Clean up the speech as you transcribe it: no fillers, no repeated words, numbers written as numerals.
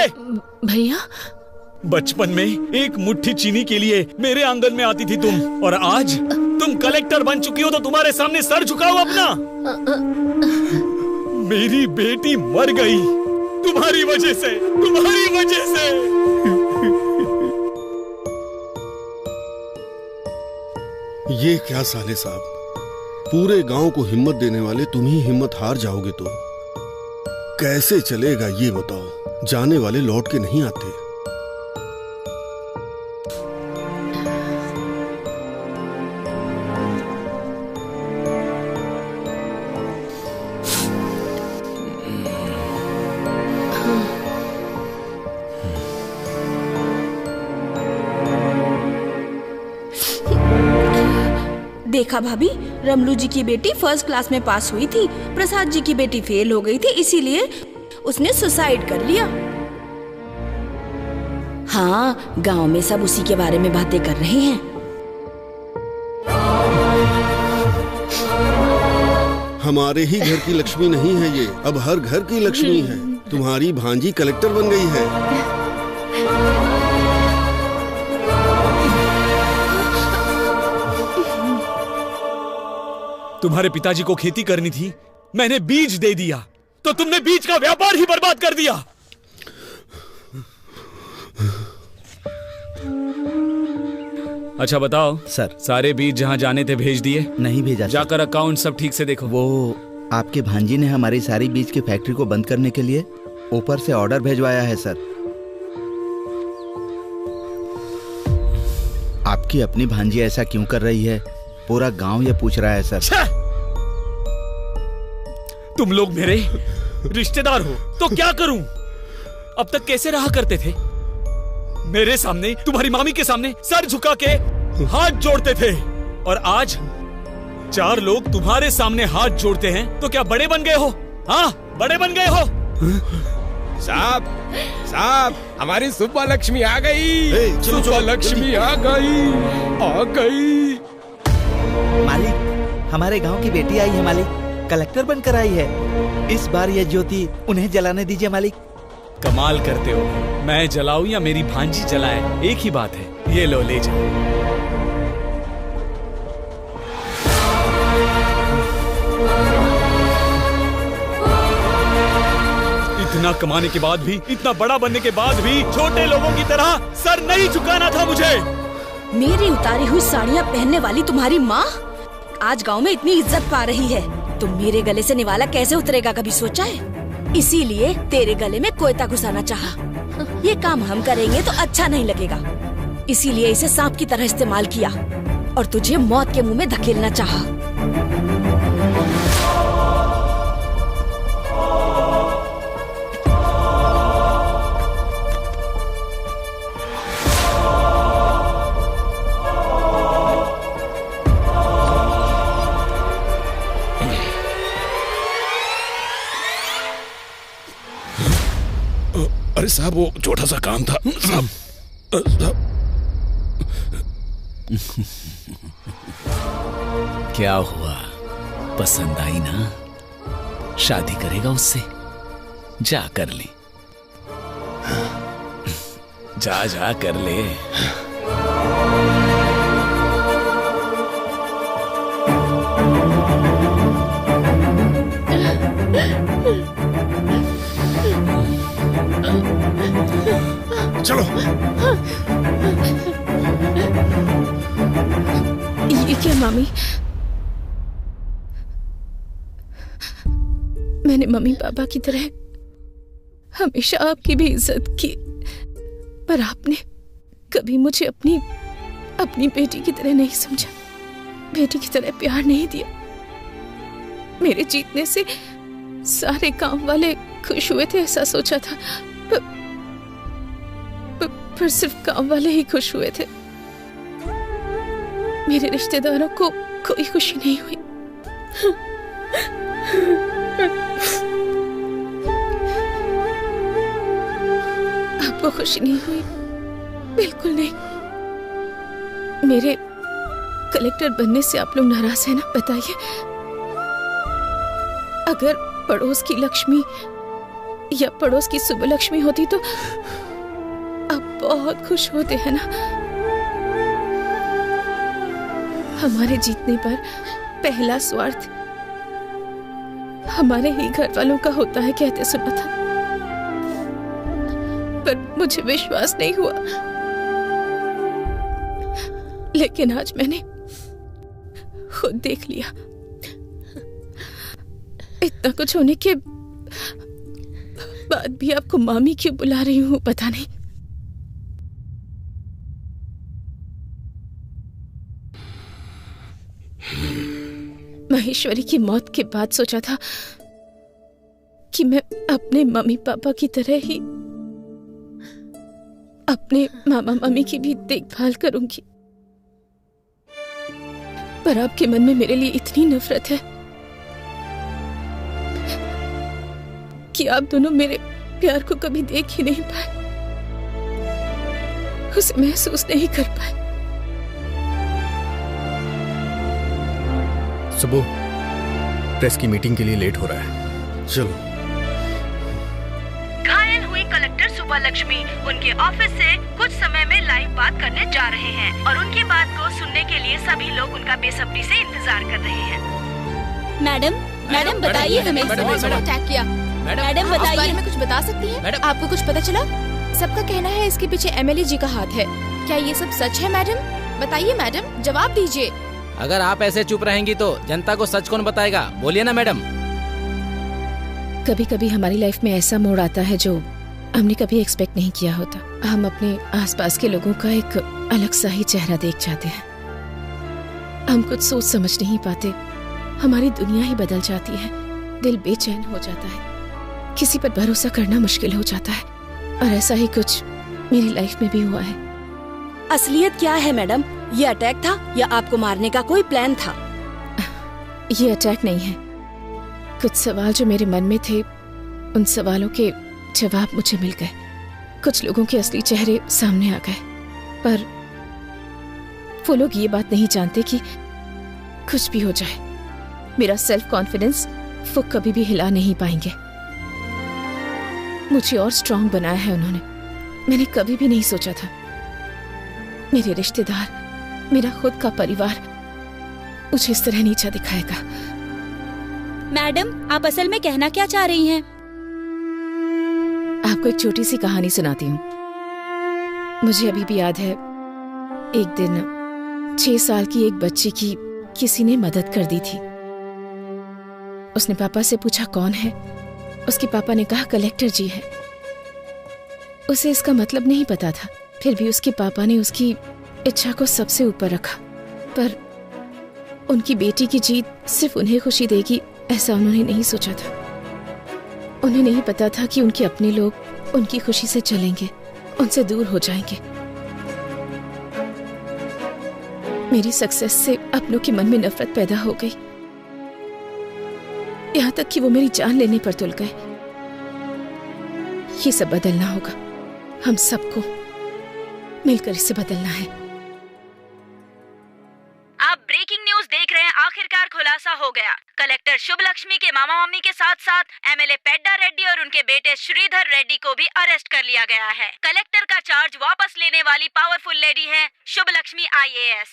मुझे। भैया, बचपन में एक मुट्ठी चीनी के लिए मेरे आंगन में आती थी तुम, और आज तुम कलेक्टर बन चुकी हो तो तुम्हारे सामने सर झुकाओ अपना। मेरी बेटी मर गई तुम्हारी वजह से, तुम्हारी वजह से। ये क्या साले साहब, पूरे गांव को हिम्मत देने वाले तुम ही हिम्मत हार जाओगे तो कैसे चलेगा ये बताओ। जाने वाले लौट के नहीं आते। देखा भाभी, रमलू जी की बेटी फर्स्ट क्लास में पास हुई थी, प्रसाद जी की बेटी फेल हो गई थी, इसीलिए उसने सुसाइड कर लिया। हाँ, गांव में सब उसी के बारे में बातें कर रहे हैं। हमारे ही घर की लक्ष्मी नहीं है ये, अब हर घर की लक्ष्मी है। तुम्हारी भांजी कलेक्टर बन गई है। तुम्हारे पिताजी को खेती करनी थी, मैंने बीज दे दिया, तो तुमने बीज का व्यापार ही बर्बाद कर दिया। अच्छा बताओ सर, सारे बीज जहां जाने थे भेज दिए? नहीं भेजा। जाकर अकाउंट सब ठीक से देखो। वो आपके भांजी ने हमारी सारी बीज की फैक्ट्री को बंद करने के लिए ऊपर से ऑर्डर भेजवाया है सर। आपकी अपनी भांजी ऐसा क्यों कर रही है, पूरा गांव ये पूछ रहा है सर। तुम लोग मेरे रिश्तेदार हो तो क्या करूं? अब तक कैसे रहा करते थे? मेरे सामने, तुम्हारी मामी के सामने सर झुका के हाथ जोड़ते थे, और आज 4 लोग तुम्हारे सामने हाथ जोड़ते हैं तो क्या बड़े बन गए हो? हाँ, बड़े बन गए हो। साहब, साहब, हमारी सुब्बा लक्ष्मी आ गई। सुब्बा लक्ष्मी आ गई, आ गई। मालिक, हमारे गांव की बेटी आई है मालिक, कलेक्टर बनकर आई है। इस बार ये ज्योति उन्हें जलाने दीजिए मालिक। कमाल करते हो, मैं जलाऊं या मेरी भांजी जलाए, एक ही बात है। ये लो, ले जाओ। इतना कमाने के बाद भी, इतना बड़ा बनने के बाद भी छोटे लोगों की तरह सर नहीं झुकाना था मुझे। मेरी उतारी हुई साड़ियाँ पहनने वाली तुम्हारी माँ आज गांव में इतनी इज्जत पा रही है, तो मेरे गले से निवाला कैसे उतरेगा, कभी सोचा है? इसीलिए तेरे गले में कोयता घुसाना चाहा। ये काम हम करेंगे तो अच्छा नहीं लगेगा, इसीलिए इसे सांप की तरह इस्तेमाल किया और तुझे मौत के मुंह में धकेलना चाहा। अरे साहब, वो छोटा सा काम था साहब। क्या हुआ, पसंद आई ना? शादी करेगा उससे? जा कर ले, जा जा कर ले। चलो। ये क्या मामी? मैंने मम्मी पापा की तरह हमेशा आपकी भी इज्जत की, पर आपने कभी मुझे अपनी बेटी की तरह नहीं समझा, बेटी की तरह प्यार नहीं दिया। मेरे जीतने से सारे गांव वाले खुश हुए थे ऐसा सोचा था, पर सिर्फ गांव वाले ही खुश हुए थे। मेरे रिश्तेदारों को कोई खुशी नहीं हुई। आपको खुशी नहीं हुई? बिल्कुल नहीं। मेरे कलेक्टर बनने से आप लोग नाराज हैं ना? बताइए। अगर पड़ोस की लक्ष्मी या पड़ोस की सुब्बलक्ष्मी होती तो आप बहुत खुश होते हैं ना। हमारे जीतने पर पहला स्वार्थ हमारे ही घर वालों का होता है कहते सुना था, पर मुझे विश्वास नहीं हुआ। लेकिन आज मैंने खुद देख लिया। इतना कुछ होने के बाद भी आपको मामी क्यों बुला रही हूँ पता नहीं। महेश्वरी की मौत के बाद सोचा था कि मैं अपने मम्मी पापा की तरह ही अपने मामा मम्मी की भी देखभाल करूंगी, पर आपके मन में मेरे लिए इतनी नफरत है कि आप दोनों मेरे प्यार को कभी देख ही नहीं पाए, उसे महसूस नहीं कर पाए। सुबह प्रेस की मीटिंग के लिए लेट हो रहा है, चलो। घायल हुई कलेक्टर सुब्बलक्ष्मी उनके ऑफिस से कुछ समय में लाइव बात करने जा रहे हैं और उनकी बात को सुनने के लिए सभी लोग उनका बेसब्री से इंतजार कर रहे हैं। मैडम बताइए हमें अटैक किया। मैडम बताइए, बारे में कुछ बता सकती हैं? आपको कुछ पता चला? सबका कहना है इसके पीछे एमएलए जी का हाथ है। क्या ये सब सच है मैडम? बताइए मैडम, जवाब दीजिए। अगर आप ऐसे चुप रहेंगी तो जनता को सच कौन बताएगा? बोलिए ना मैडम। कभी कभी हमारी लाइफ में ऐसा मोड़ आता है जो हमने कभी एक्सपेक्ट नहीं किया होता। हम अपने आसपास के लोगों का एक अलग सा ही चेहरा देख जाते हैं। हम कुछ सोच समझ नहीं पाते, हमारी दुनिया ही बदल जाती है, दिल बेचैन हो जाता है, किसी पर भरोसा करना मुश्किल हो जाता है। और ऐसा ही कुछ मेरी लाइफ में भी हुआ है। असलियत क्या है मैडम? ये अटैक था या आपको मारने का कोई प्लान था? ये अटैक नहीं है। कुछ सवाल जो मेरे मन में थे, उन सवालों के जवाब मुझे मिल गए। कुछ लोगों के असली चेहरे सामने आ गए, पर वो लोग ये बात नहीं जानते कि कुछ भी हो जाए, मेरा सेल्फ कॉन्फिडेंस वो कभी भी हिला नहीं पाएंगे। मुझे और स्ट्रांग बनाया है उन्होंने। मैंने कभी भी नहीं सोचा था मेरे रिश्तेदार, मेरा खुद का परिवार मुझे इस तरह नीचा दिखाएगा। मैडम, आप असल में कहना क्या चाह रही हैं? आपको एक छोटी सी कहानी सुनाती हूँ। मुझे अभी भी याद है, एक दिन 6 साल की एक बच्ची की किसी ने मदद कर दी थी। उसने पापा से पूछा कौन है। उसके पापा ने कहा कलेक्टर जी है। उसे इसका मतलब नहीं पता था, फिर भी उसके पापा ने उसकी इच्छा को सबसे ऊपर रखा। पर उनकी बेटी की जीत सिर्फ उन्हें खुशी देगी ऐसा उन्होंने नहीं सोचा था। उन्हें नहीं पता था कि उनके अपने लोग उनकी खुशी से चलेंगे, उनसे दूर हो जाएंगे। मेरी सक्सेस से अपनों के मन में नफरत पैदा हो गई, यहाँ तक कि वो मेरी जान लेने पर तुल गए। ये सब बदलना होगा, हम सबको मिलकर इसे बदलना है। आप ब्रेकिंग न्यूज देख रहे हैं। आखिरकार खुलासा हो गया। कलेक्टर शुभलक्ष्मी के मामा मम्मी के साथ साथ एमएलए पेड्डा रेड्डी और उनके बेटे श्रीधर रेड्डी को भी अरेस्ट कर लिया गया है। कलेक्टर का चार्ज वापस लेने वाली पावरफुल लेडी है शुभलक्ष्मी IAS।